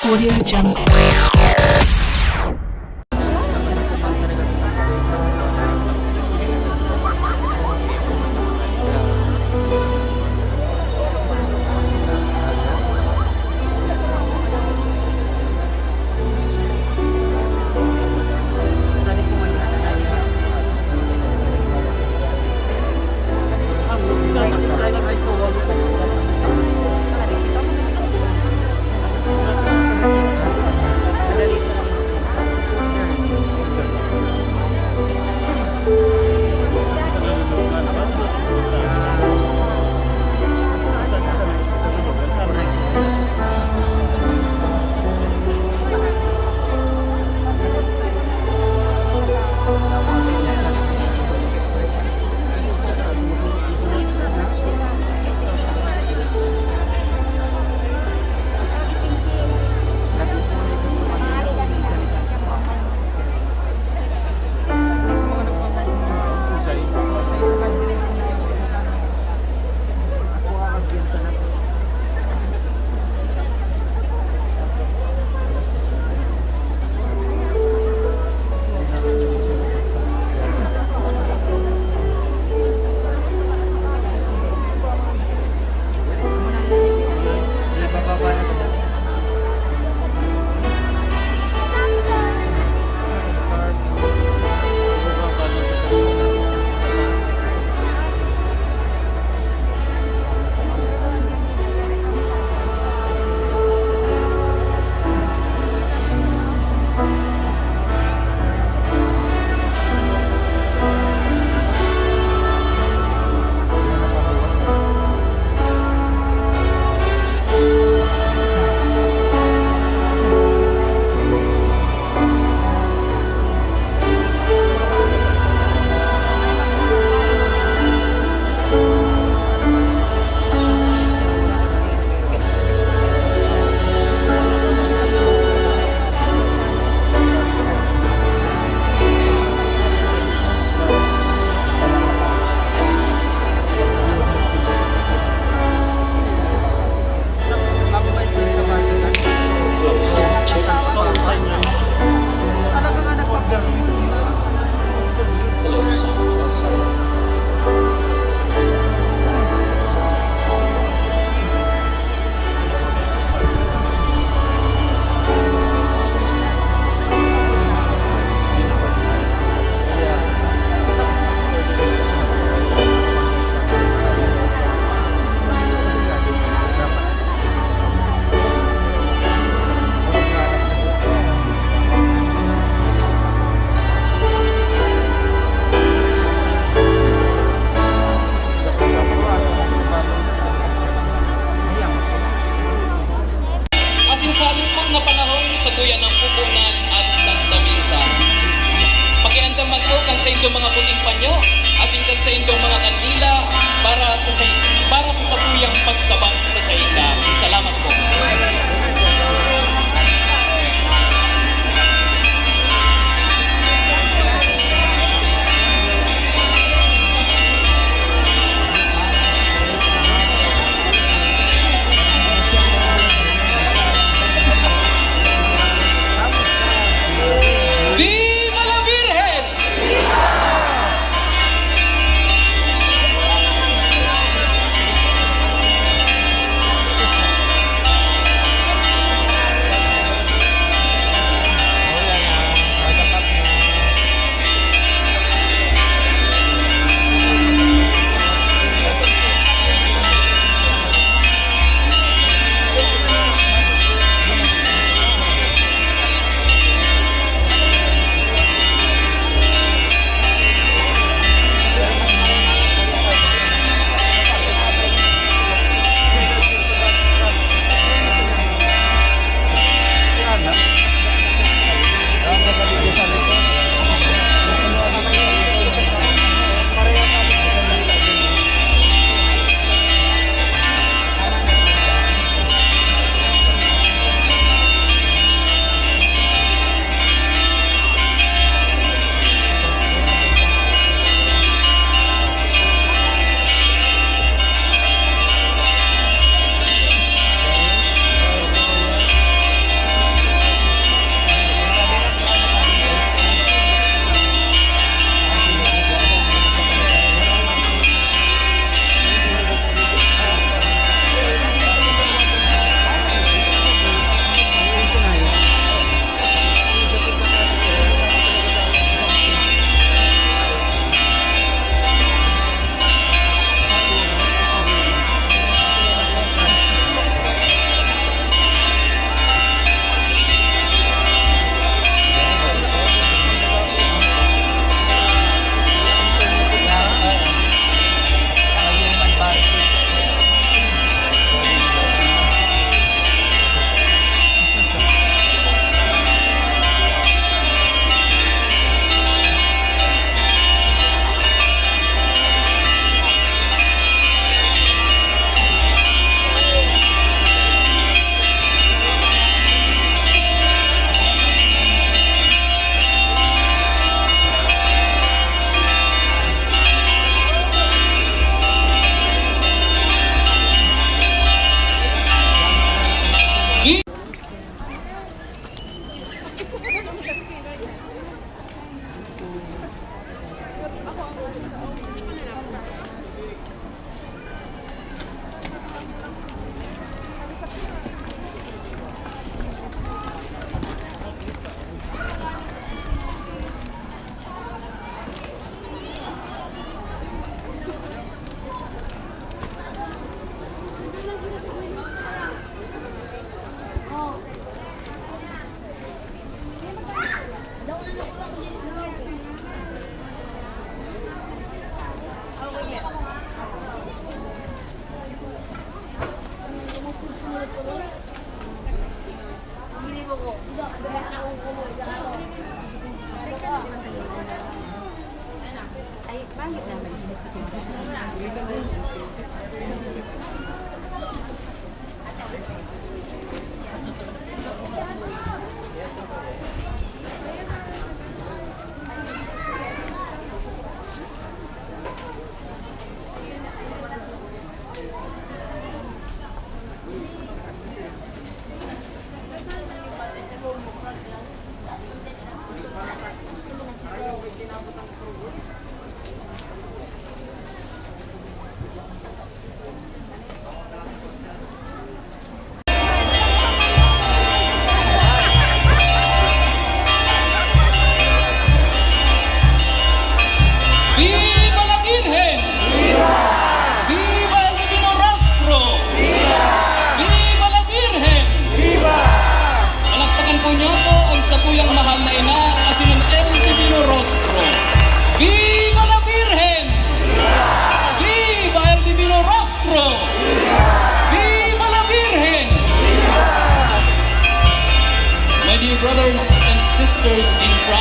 Audio Jungle. mga puting panyo, asingkan sa indong mga kandila para sa satuyang pagsabak sa saika. Salamat po. Viva la Virgen!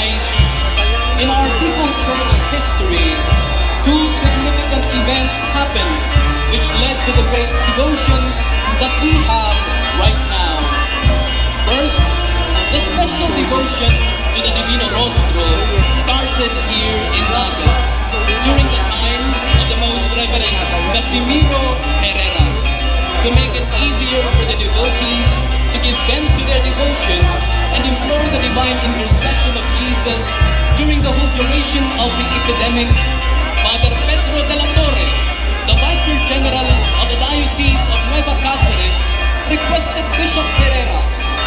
recognized in our Bico church history, two significant events happened which led to the great devotions that we have right now. First, the special devotion to the Divino Rostro started here in Raga during the time of the Most Reverend Casimiro Herrera. To make it easier for the devotees to give vent to their devotion and implore the divine intercession of Jesus during the whole duration of the epidemic, Father Pedro de la Torre, the Vicar General of the Diocese of Nueva Cáceres, requested Bishop Herrera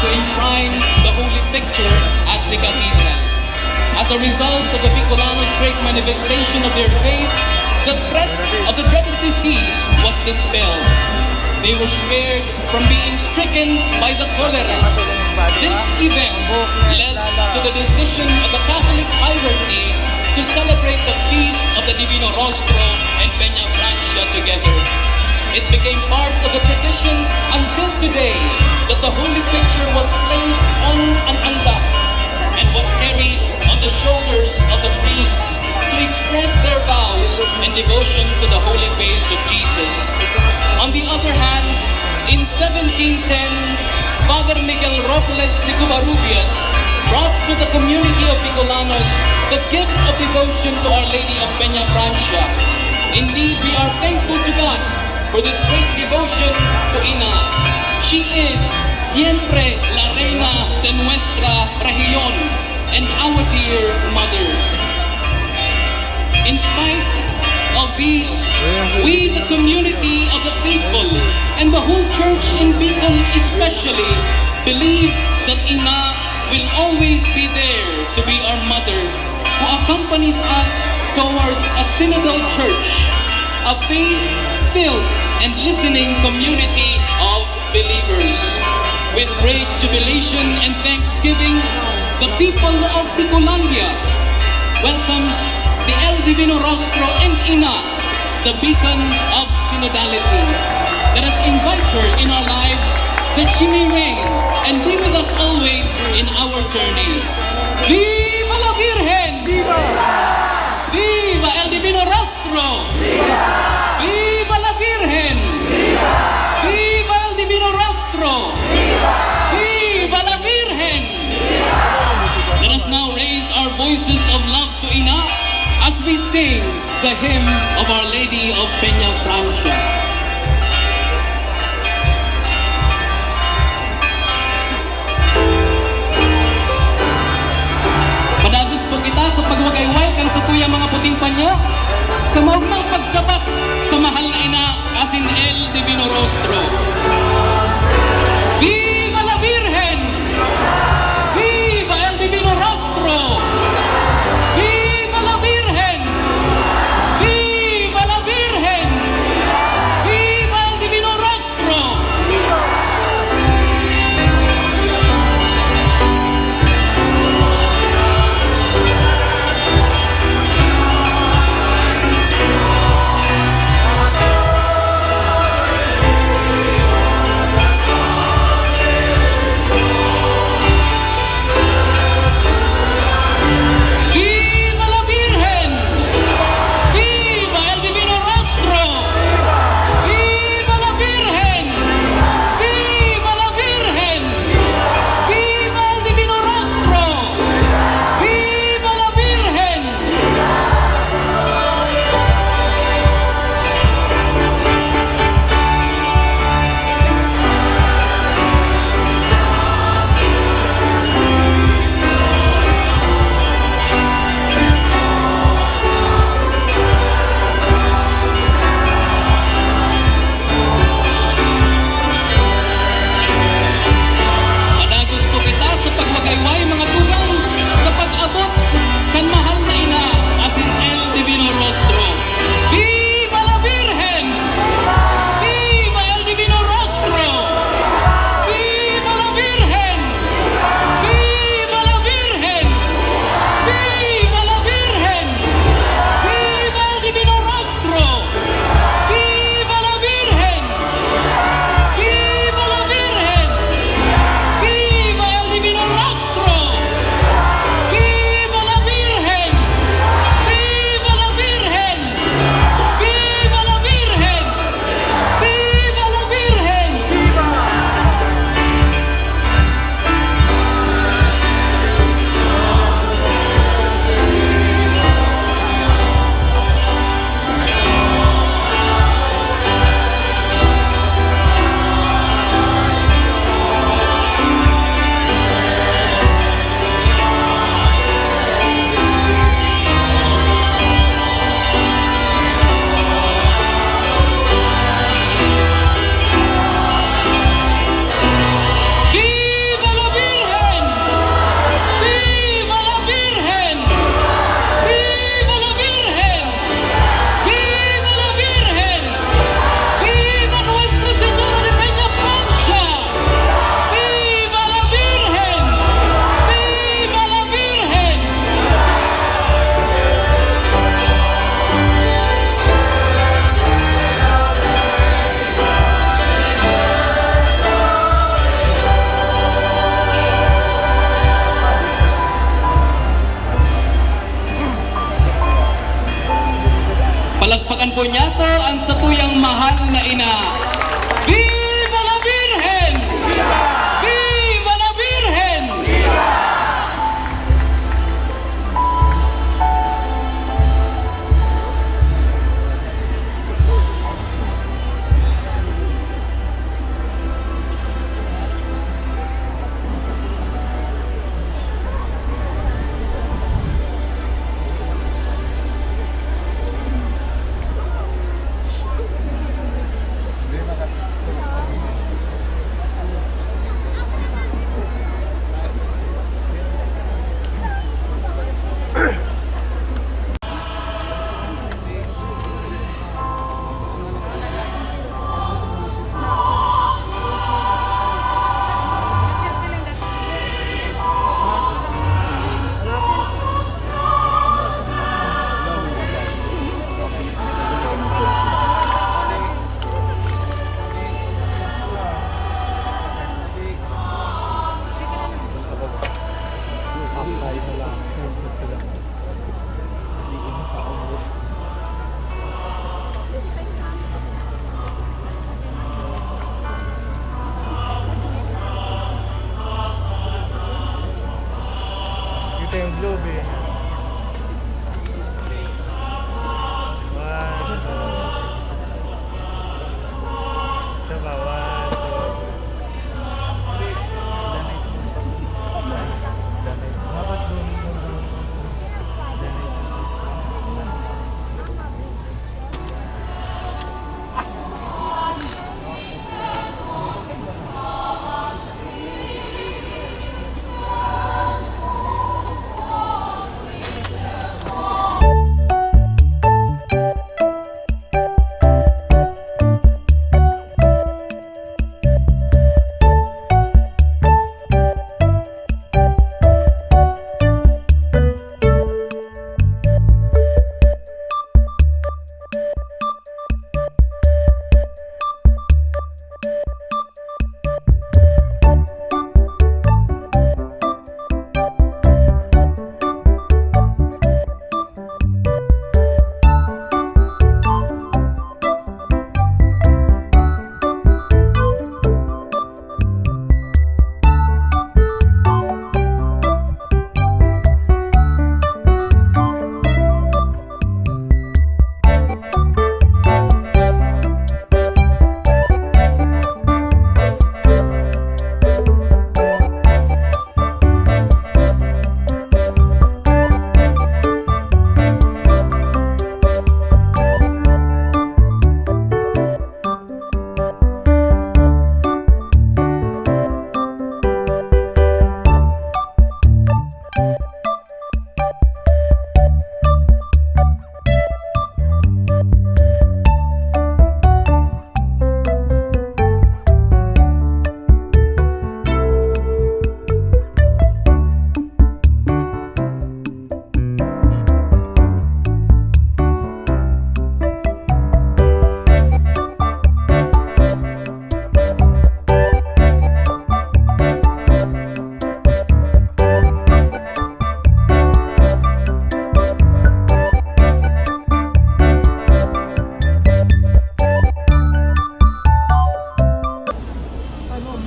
to enshrine the Holy Picture at the Cathedral. As a result of the Bicolanos' great manifestation of their faith, the threat of the dreaded disease was dispelled. They were spared from being stricken by the cholera. This event led to the decision of the Catholic hierarchy to celebrate the feast of the Divino Rostro and Peñafrancia together. It became part of the tradition until today that the Holy Picture was placed on an andas and was carried on the shoulders of the priests to express their vows and devotion to the holy face of Jesus. On the other hand, in 1710, Father Miguel Robles de Covarrubias brought to the community of Bicolanos the gift of devotion to Our Lady of Peñafrancia. Indeed, we are thankful to God for this great devotion to Ina. She is siempre la reina de nuestra región and our dear mother. In spite of these, we, the community of the faithful, and the whole church in Bicol especially, believe that Ina will always be there to be our mother, who accompanies us towards a synodal church, a faith-filled and listening community of believers. With great jubilation and thanksgiving, the people of Bicolandia welcomes the El Divino Rostro and Ina, the beacon of synodality. Let us invite her in our lives that she may reign and be with us always in our journey. Viva la Virgen! Viva! Viva El Divino Rostro! Viva! Viva la Virgen! Viva! Viva El Divino Rostro! Viva! Viva la Virgen! Viva! Let us now raise our voices of love to Ina as we sing the hymn of Our Lady of Peñafrancia. Padagos po kita sa pagwagayway kan sa tuyang mga puting panyo, sa maunang pagsabak sa mahal na Ina asin El Divino Rostro. Viva la Virgen! Viva El Divino Rostro!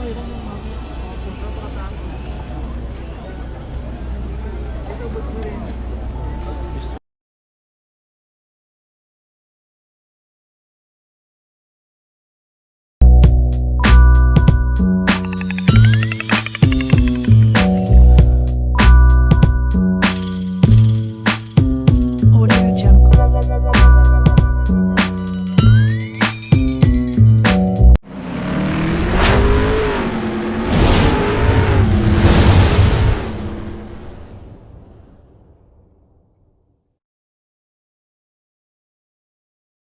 Ito, bus mo rin.